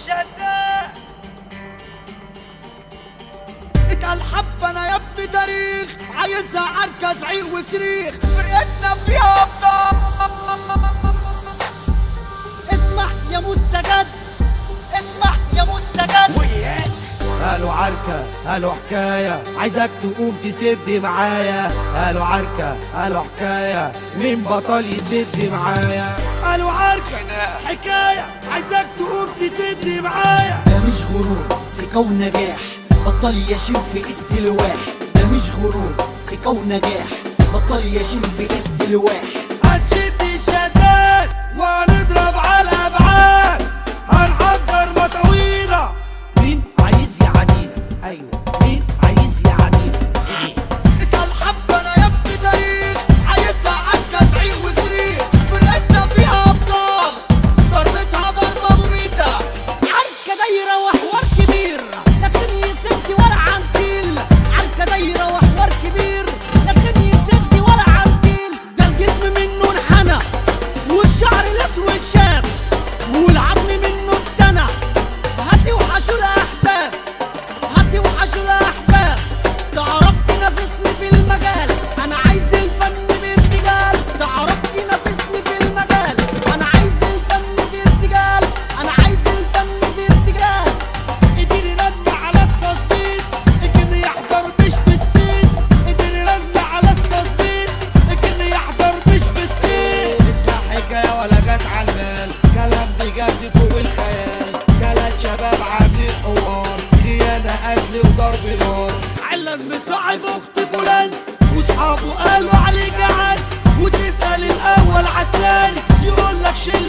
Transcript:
شداد. اتقل حبة انا يا ابني تاريخ، عايزها عركة زعيق وصريخ، فرقتنا فيها ابطال. اسمع يا مستجد، اسمع يا مستجد. وياك قالوا عركة قالوا حكاية، عايزك تقوم تسد معايا. قالوا عركة قالوا حكاية، مين بطل يسد معايا؟ قالوا عركة حكاية، عايزك تقوم تسد معايا. ده مش غرور ثقة ونجاح، بطل يشيل في استلواح. ده مش غرور ثقة ونجاح، بطل يشيل في استلواح. هنشد الشداد وهنضرب على الابعاد، هنحضر مطاويلة. مين عايز يعادينا؟ ايوه مين عايز يعادينا؟ اتقل حبة انا يا ابني تاريخ، عايزها عركة زعيق وصريخ، فرقتنا فيها ابطال، ضربتها ضربة مميتة. عركة دايرة وحوار كبير، لا فين يسد ولا عنتيل. عركة دايرة وحوار كبير، لا فين يسد ولا عنتيل. ده الجسم منه انحنى والشعر الاسود شاب، والعظم منه اتنى. هاتي وحشوا الاحباب، هاتي وحشوا الاحباب. تعرف تنافسني في المجال، انا عايز الفن بارتجال. تعرف تنافسني في المجال، انا عايز الفن بارتجال. انا عايز الفن بارتجال. اديني رن على التظبيط، الجن يحضر مش بالسين. اديني رن على التظبيط، الجن يحضر مش بالسين. اسمع حكاية ولا جت على المال، كلام بجد فوق الخيال. تلات شباب عاملين حوار، خيانة قتل وضرب نار. علم مصاحب اخت فلان وصحابه قالوا عليه جعان، وتسأل الاول عالتاني يقول لك شيل